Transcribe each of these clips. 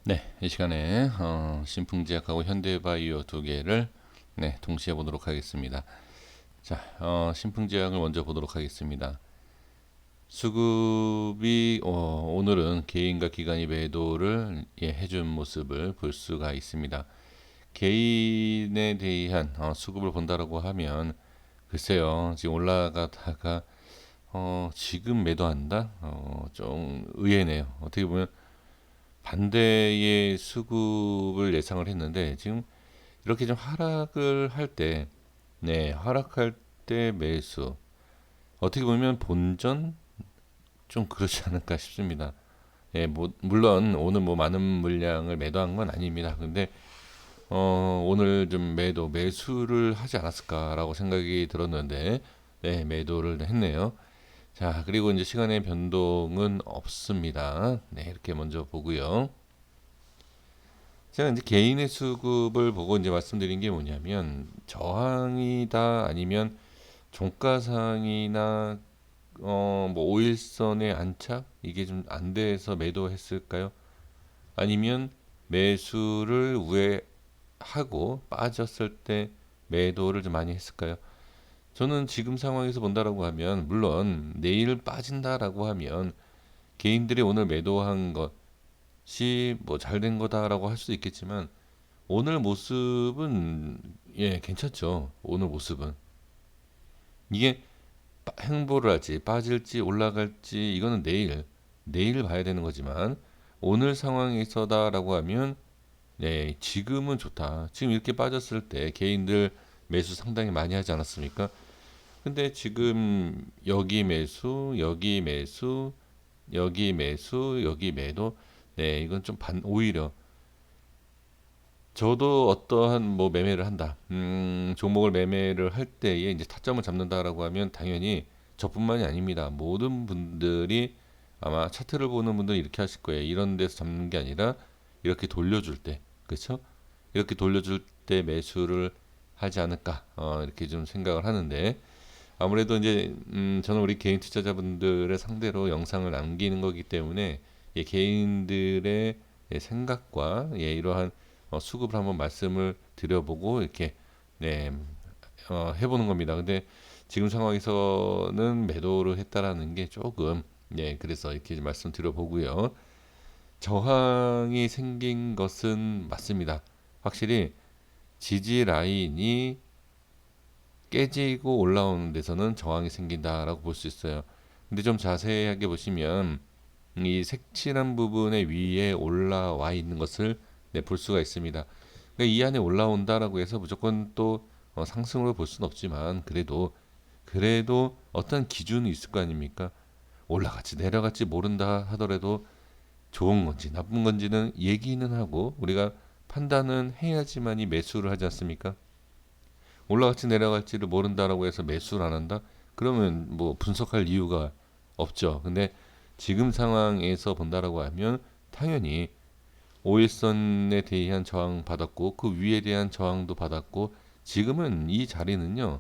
네, 이 시간에 신풍제약하고 현대바이오 두 개를 동시에 보도록 하겠습니다. 자, 신풍제약을 먼저 보도록 하겠습니다. 수급이 오늘은 개인과 기관이 매도를 해준 모습을 볼 수가 있습니다. 개인에 대한 수급을 본다라고 하면 글쎄요, 지금 올라가다가 지금 매도한다? 좀 의외네요. 어떻게 보면 반대의 수급을 예상을 했는데 지금 이렇게 좀 하락을 할 때, 하락할 때 매수. 어떻게 보면 본전 좀 그렇지 않을까 싶습니다. 뭐 물론 오늘 뭐 많은 물량을 매도한 건 아닙니다. 근데 오늘 좀 매수를 하지 않았을까라고 생각이 들었는데, 매도를 했네요. 자, 그리고 이제 시간의 변동은 없습니다. 이렇게 먼저 보고요. 제가 이제 개인의 수급을 보고 이제 말씀드린 게 뭐냐면 저항이다 아니면 종가상이나 뭐 5일선의 안착 이게 좀 안 돼서 매도했을까요? 아니면 매수를 우회하고 빠졌을 때 매도를 좀 많이 했을까요? 저는 지금 상황에서 본다라고 하면 물론 내일 빠진다라고 하면 개인들이 오늘 매도한 것이 뭐 잘된 거다라고 할 수도 있겠지만 오늘 모습은 괜찮죠. 오늘 모습은 이게 행보를 할지 빠질지 올라갈지 이거는 내일 봐야 되는 거지만 오늘 상황에서다라고 하면 지금은 좋다. 지금 이렇게 빠졌을 때 개인들 매수 상당히 많이 하지 않았습니까? 근데 지금 여기 매수, 여기 매수, 여기 매수, 여기 매도, 이건 좀 오히려 저도 어떠한 뭐 매매를 한다. 종목을 매매를 할 때에 이제 타점을 잡는다라고 하면 당연히 저뿐만이 아닙니다. 모든 분들이 아마 차트를 보는 분들은 이렇게 하실 거예요. 이런 데서 잡는 게 아니라 이렇게 돌려줄 때, 그렇죠? 이렇게 돌려줄 때 매수를 하지 않을까, 이렇게 좀 생각을 하는데 아무래도 이제 저는 우리 개인 투자자분들의 상대로 영상을 남기는 거기 때문에 개인들의 생각과 이러한 수급을 한번 말씀을 드려보고 이렇게 네, 해보는 겁니다. 근데 지금 상황에서는 매도를 했다라는 게 조금 그래서 이렇게 말씀드려보고요. 저항이 생긴 것은 맞습니다. 확실히 지지 라인이 깨지고 올라오는 데서는 저항이 생긴다라고 볼 수 있어요. 근데 좀 자세하게 보시면 이 색칠한 부분의 위에 올라와 있는 것을 볼 수가 있습니다. 그러니까 이 안에 올라온다라고 해서 무조건 또 상승으로 볼 수는 없지만 그래도 어떤 기준이 있을 거 아닙니까? 올라갈지 내려갈지 모른다 하더라도 좋은 건지 나쁜 건지는 얘기는 하고 우리가 판단은 해야지만이 매수를 하지 않습니까? 올라갈지 내려갈지를 모른다라고 해서 매수를 안 한다? 그러면 뭐 분석할 이유가 없죠. 근데 지금 상황에서 본다라고 하면 당연히 5일선에 대한 저항 받았고 그 위에 대한 저항도 받았고 지금은 이 자리는요.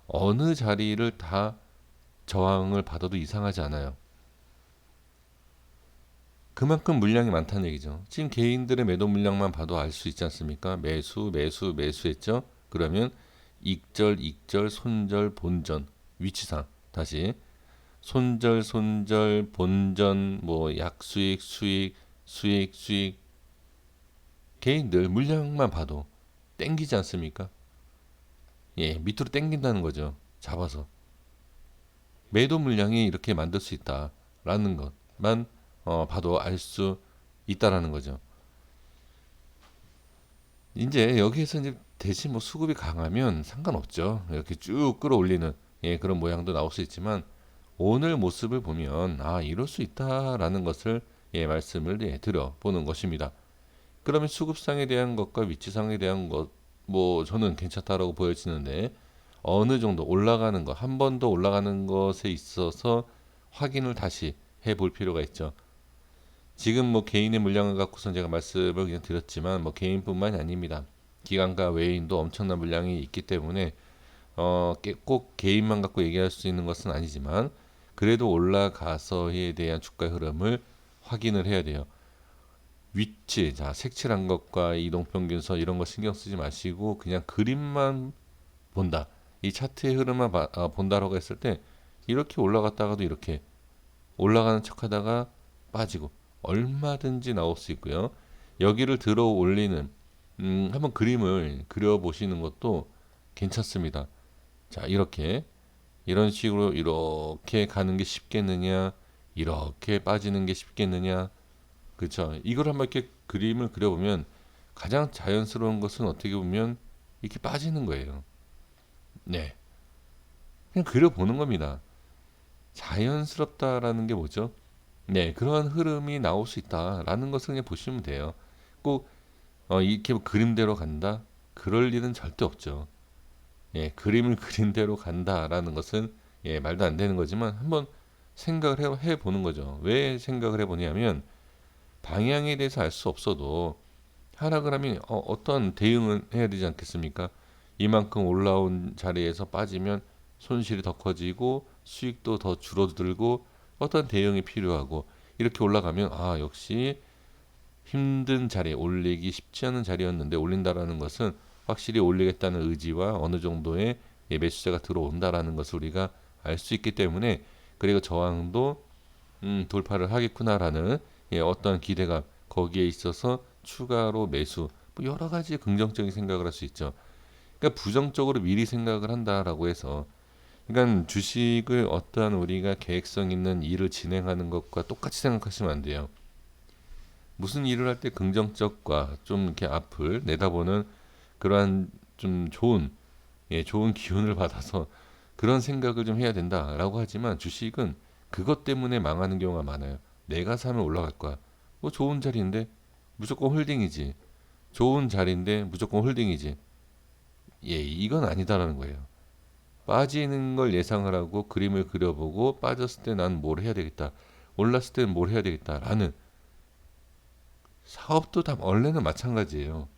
어느 자리를 다 저항을 받아도 이상하지 않아요. 그만큼 물량이 많다는 얘기죠. 지금 개인들의 매도 물량만 봐도 알 수 있지 않습니까? 매수했죠? 그러면 익절, 손절, 본전 위치상 다시 손절, 본전 뭐 약수익, 수익 개인들 물량만 봐도 땡기지 않습니까? 밑으로 땡긴다는 거죠. 잡아서 매도 물량이 이렇게 만들 수 있다라는 것만 봐도 알 수 있다라는 거죠. 이제 여기에서 이제 대신 뭐 수급이 강하면 상관없죠. 이렇게 쭉 끌어올리는 그런 모양도 나올 수 있지만 오늘 모습을 보면 이럴 수 있다라는 것을 말씀을 드려보는 것입니다. 그러면 수급상에 대한 것과 위치상에 대한 것 뭐 저는 괜찮다라고 보여지는데 어느 정도 올라가는 것 한 번 더 올라가는 것에 있어서 확인을 다시 해볼 필요가 있죠. 지금 뭐 개인의 물량을 갖고서 제가 말씀을 그냥 드렸지만 뭐 개인뿐만이 아닙니다. 기관과 외인도 엄청난 물량이 있기 때문에 꼭 개인만 갖고 얘기할 수 있는 것은 아니지만 그래도 올라가서에 대한 주가 흐름을 확인을 해야 돼요. 위치, 자, 색칠한 것과 이동평균선 이런 거 신경 쓰지 마시고 그냥 그림만 본다. 이 차트의 흐름만 본다라고 했을 때 이렇게 올라갔다가도 이렇게 올라가는 척하다가 빠지고 얼마든지 나올 수 있고요. 여기를 들어 올리는 한번 그림을 그려 보시는 것도 괜찮습니다. 자, 이렇게 이런 식으로 이렇게 가는 게 쉽겠느냐, 이렇게 빠지는 게 쉽겠느냐, 그렇죠? 이걸 한번 이렇게 그림을 그려보면 가장 자연스러운 것은 어떻게 보면 이렇게 빠지는 거예요. 네, 그냥 그려보는 겁니다. 자연스럽다라는 게 뭐죠? 네, 그러한 흐름이 나올 수 있다라는 것을 그냥 보시면 돼요. 꼭 이렇게 그림대로 간다? 그럴 일은 절대 없죠. 예, 그림을 그린 대로 간다라는 것은 예, 말도 안 되는 거지만 한번 생각을 해보는 거죠. 왜 생각을 해보냐면 방향에 대해서 알 수 없어도 하락을 하면 어떤 대응을 해야 되지 않겠습니까? 이만큼 올라온 자리에서 빠지면 손실이 더 커지고 수익도 더 줄어들고 어떤 대응이 필요하고 이렇게 올라가면 아 역시 힘든 자리 올리기 쉽지 않은 자리였는데 올린다라는 것은 확실히 올리겠다는 의지와 어느 정도의 매수자가 들어온다라는 것을 우리가 알 수 있기 때문에 그리고 저항도 돌파를 하겠구나라는 어떤 기대감 거기에 있어서 추가로 매수 뭐 여러 가지 긍정적인 생각을 할 수 있죠. 그러니까 부정적으로 미리 생각을 한다라고 해서 그러니까 주식을 어떠한 우리가 계획성 있는 일을 진행하는 것과 똑같이 생각하시면 안 돼요. 무슨 일을 할 때 긍정적과 좀 이렇게 앞을 내다보는 그러한 좀 좋은 기운을 받아서 그런 생각을 좀 해야 된다라고 하지만 주식은 그것 때문에 망하는 경우가 많아요. 내가 사면 올라갈 거야. 뭐 좋은 자리인데 무조건 홀딩이지. 좋은 자리인데 무조건 홀딩이지. 예, 이건 아니다라는 거예요. 빠지는 걸 예상을 하고 그림을 그려보고 빠졌을 때 난 뭘 해야 되겠다. 올랐을 때는 뭘 해야 되겠다라는 사업도 다 원래는 마찬가지예요.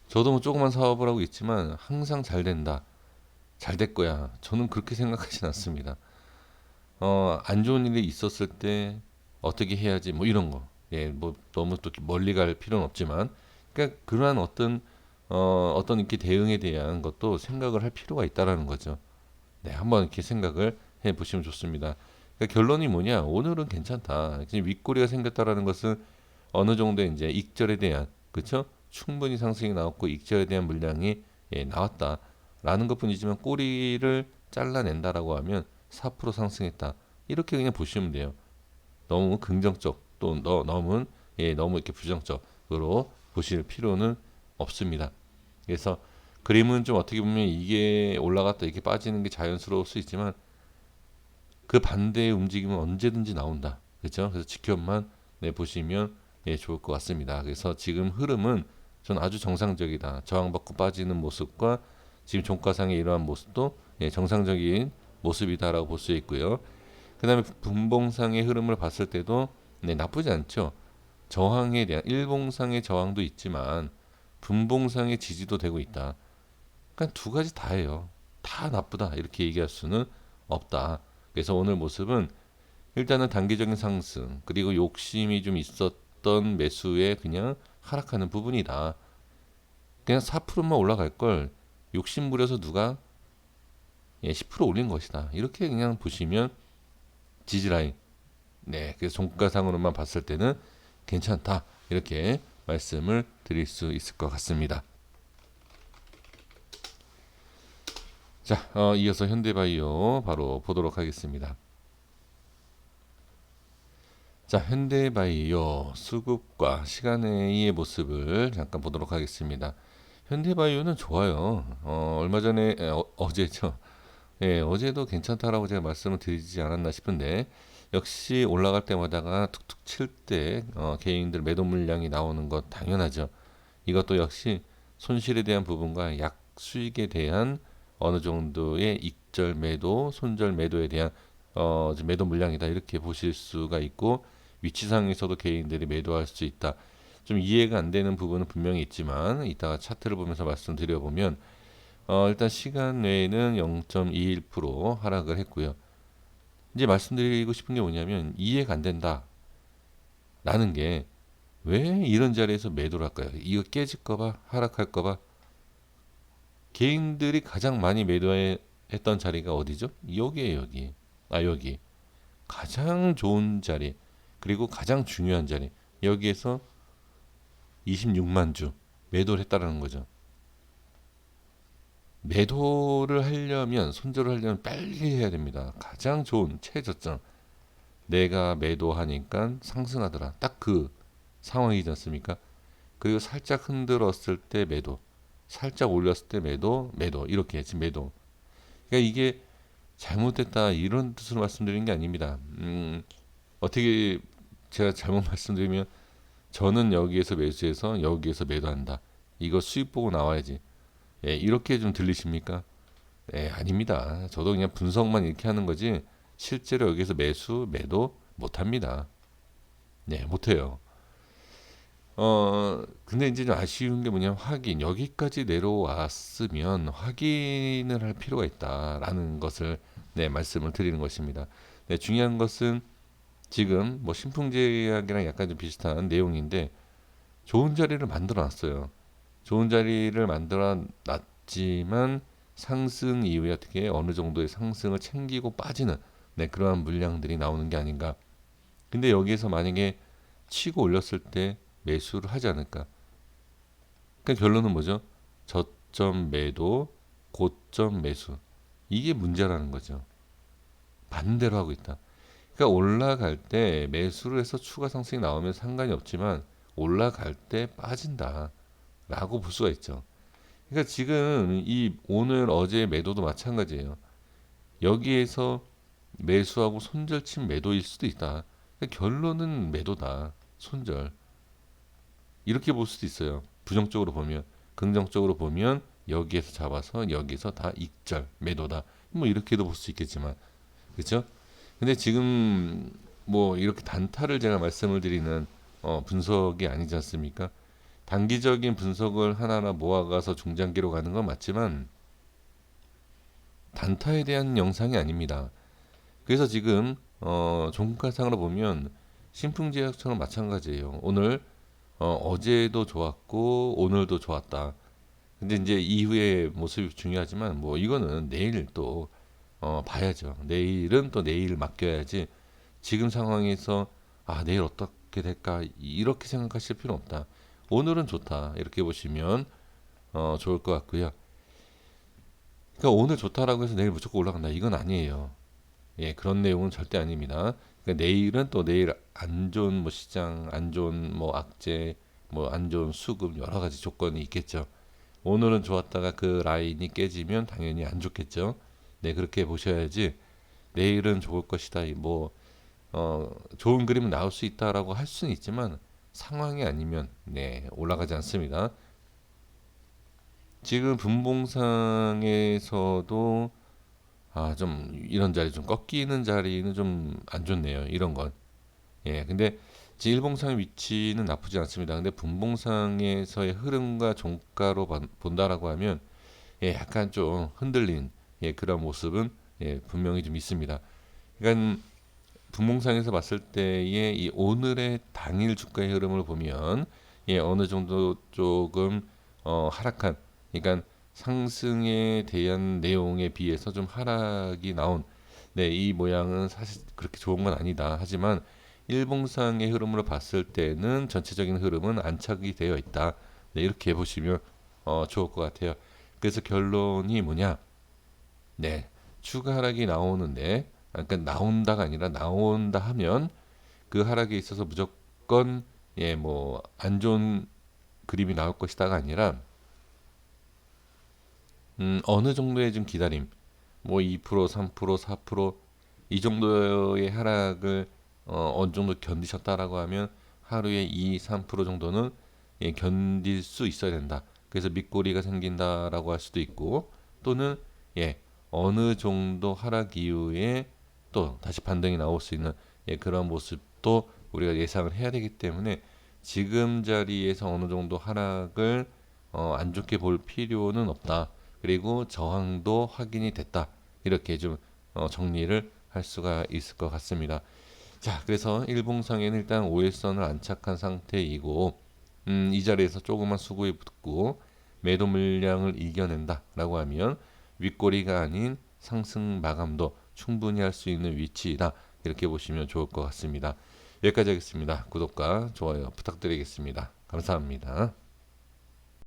저도 뭐 조그만 사업을 하고 있지만 항상 잘 된다. 잘 될 거야. 저는 그렇게 생각하진 않습니다. 안 좋은 일이 있었을 때 어떻게 해야지 뭐 이런 거. 예, 뭐 너무 또 멀리 갈 필요는 없지만 그러니까 그러한 어떤 이렇게 대응에 대한 것도 생각을 할 필요가 있다라는 거죠. 네, 한번 이렇게 생각을 해 보시면 좋습니다. 그러니까 결론이 뭐냐? 오늘은 괜찮다. 지금 윗꼬리가 생겼다라는 것은 어느 정도 이제 익절에 대한 그렇죠? 충분히 상승이 나왔고 익절에 대한 물량이 나왔다라는 것뿐이지만 꼬리를 잘라낸다라고 하면 4% 상승했다. 이렇게 그냥 보시면 돼요. 너무 긍정적 또 너무 이렇게 부정적으로 보실 필요는 없습니다. 그래서 그림은 좀 어떻게 보면 이게 올라갔다 이렇게 빠지는 게 자연스러울 수 있지만 그 반대의 움직임은 언제든지 나온다. 그렇죠? 그래서 지켜만 보시면 좋을 것 같습니다. 그래서 지금 흐름은 전 아주 정상적이다. 저항받고 빠지는 모습과 지금 종가상의 이러한 모습도 정상적인 모습이다라고 볼 수 있고요. 그 다음에 분봉상의 흐름을 봤을 때도 나쁘지 않죠. 저항에 대한 일봉상의 저항도 있지만 분봉상의 지지도 되고 있다. 그러니까 두 가지 다예요. 다 나쁘다 이렇게 얘기할 수는 없다. 그래서 오늘 모습은 일단은 단기적인 상승 그리고 욕심이 좀 있었던 매수에 그냥 하락하는 부분이다. 그냥 4%만 올라갈 걸 욕심 부려서 누가 10% 올린 것이다. 이렇게 그냥 보시면 지지라인. 네, 그래서 종가상으로만 봤을 때는 괜찮다. 이렇게 말씀을 드릴 수 있을 것 같습니다. 자, 이어서 현대바이오 바로 보도록 하겠습니다. 자, 현대바이오 수급과 시간의 모습을 잠깐 보도록 하겠습니다. 현대바이오는 좋아요. 얼마 전에 어제죠. 예, 어제도 괜찮다라고 제가 말씀을 드리지 않았나 싶은데 역시 올라갈 때마다가 툭툭 칠 때 개인들 매도 물량이 나오는 것 당연하죠. 이것도 역시 손실에 대한 부분과 약 수익에 대한 어느 정도의 익절 매도, 손절 매도에 대한 매도 물량이다 이렇게 보실 수가 있고 위치상에서도 개인들이 매도할 수 있다. 좀 이해가 안 되는 부분은 분명히 있지만 이따가 차트를 보면서 말씀드려 보면 일단 시간 외에는 0.21% 하락을 했고요. 이제 말씀드리고 싶은 게 뭐냐면 이해가 안 된다. 라는 게 왜 이런 자리에서 매도를 할까요? 이거 깨질까봐, 하락할까봐. 개인들이 가장 많이 매도했던 자리가 어디죠? 여기에요, 여기. 여기. 가장 좋은 자리, 그리고 가장 중요한 자리. 여기에서 26만 주 매도를 했다라는 거죠. 매도를 하려면, 손절을 하려면 빨리 해야 됩니다. 가장 좋은 최저점. 내가 매도하니까 상승하더라. 딱 그 상황이지 않습니까? 그리고 살짝 흔들었을 때 매도, 살짝 올렸을 때 매도, 매도 이렇게 지금 매도. 그러니까 이게 잘못됐다 이런 뜻으로 말씀드리는 게 아닙니다. 어떻게 제가 잘못 말씀드리면 저는 여기에서 매수해서 여기에서 매도한다. 이거 수익 보고 나와야지. 예, 이렇게 좀 들리십니까? 네, 아닙니다. 저도 그냥 분석만 이렇게 하는 거지 실제로 여기서 매수, 매도 못합니다. 네, 못해요. 근데 이제 좀 아쉬운 게 뭐냐면 확인, 여기까지 내려왔으면 확인을 할 필요가 있다라는 것을 네, 말씀을 드리는 것입니다. 네, 중요한 것은 지금 뭐 신풍제약이랑 약간 좀 비슷한 내용인데 좋은 자리를 만들어 놨어요. 좋은 자리를 만들어 놨지만 상승 이후에 어떻게 어느 정도의 상승을 챙기고 빠지는 네, 그러한 물량들이 나오는 게 아닌가. 근데 여기에서 만약에 치고 올렸을 때 매수를 하지 않을까. 그러니까 결론은 뭐죠? 저점 매도, 고점 매수. 이게 문제라는 거죠. 반대로 하고 있다. 그러니까 올라갈 때 매수를 해서 추가 상승이 나오면 상관이 없지만 올라갈 때 빠진다라고 볼 수가 있죠. 그러니까 지금 이 오늘 어제 매도도 마찬가지예요. 여기에서 매수하고 손절친 매도일 수도 있다. 그러니까 결론은 매도다. 손절. 이렇게 볼 수도 있어요. 부정적으로 보면. 긍정적으로 보면 여기에서 잡아서 여기서 다 익절 매도다. 뭐 이렇게도 볼 수 있겠지만. 그렇죠? 근데 지금 뭐 이렇게 단타를 제가 말씀을 드리는 분석이 아니지 않습니까? 단기적인 분석을 하나하나 모아가서 중장기로 가는 건 맞지만 단타에 대한 영상이 아닙니다. 그래서 지금 종가상으로 보면 신풍제약처럼 마찬가지예요. 오늘 어제도 좋았고 오늘도 좋았다. 근데 이제 이후의 모습이 중요하지만 뭐 이거는 내일 또 봐야죠. 내일은 또 내일 맡겨야지. 지금 상황에서 내일 어떻게 될까 이렇게 생각하실 필요 없다. 오늘은 좋다 이렇게 보시면 좋을 것 같고요. 그러니까 오늘 좋다라고 해서 내일 무조건 올라간다 이건 아니에요. 예, 그런 내용은 절대 아닙니다. 그러니까 내일은 또 내일 안 좋은 뭐 시장, 안 좋은 뭐 악재, 뭐 안 좋은 수급 여러 가지 조건이 있겠죠. 오늘은 좋았다가 그 라인이 깨지면 당연히 안 좋겠죠. 네, 그렇게 보셔야지. 내일은 좋을 것이다. 뭐 좋은 그림은 나올 수 있다라고 할 수는 있지만 상황이 아니면 네, 올라가지 않습니다. 지금 분봉상에서도 좀 이런 자리 좀 꺾이는 자리는 좀 안 좋네요. 이런 건. 예, 근데 지금 일봉상의 위치는 나쁘지 않습니다. 근데 분봉상에서의 흐름과 종가로 본다라고 하면 약간 좀 흔들린 그런 모습은 분명히 좀 있습니다. 그러니까 분봉상에서 봤을 때의 이 오늘의 당일 주가의 흐름을 보면 어느 정도 조금 하락한, 그러니까 상승에 대한 내용에 비해서 좀 하락이 나온 이 모양은 사실 그렇게 좋은 건 아니다. 하지만 일봉상의 흐름으로 봤을 때는 전체적인 흐름은 안착이 되어 있다. 이렇게 보시면 좋을 것 같아요. 그래서 결론이 뭐냐? 네, 추가 하락이 나오는데, 그러니까 나온다가 아니라 나온다 하면 그 하락에 있어서 무조건 뭐 안 좋은 그림이 나올 것이다가 아니라 어느 정도의 좀 기다림, 뭐 2%, 3%, 4%이 정도의 하락을 어느 정도 견디셨다라고 하면 하루에 2, 3% 정도는 견딜 수 있어야 된다. 그래서 밑꼬리가 생긴다라고 할 수도 있고 또는 어느 정도 하락 이후에 또 다시 반등이 나올 수 있는 그런 모습도 우리가 예상을 해야 되기 때문에 지금 자리에서 어느 정도 하락을 안 좋게 볼 필요는 없다. 그리고 저항도 확인이 됐다. 이렇게 좀 정리를 할 수가 있을 것 같습니다. 자, 그래서 일봉상에는 일단 5일선을 안착한 상태이고, 이 자리에서 조그만 수급이 붙고 매도 물량을 이겨낸다라고 하면 윗꼬리가 아닌 상승 마감도 충분히 할 수 있는 위치이다. 이렇게 보시면 좋을 것 같습니다. 여기까지 하겠습니다. 구독과 좋아요 부탁드리겠습니다. 감사합니다.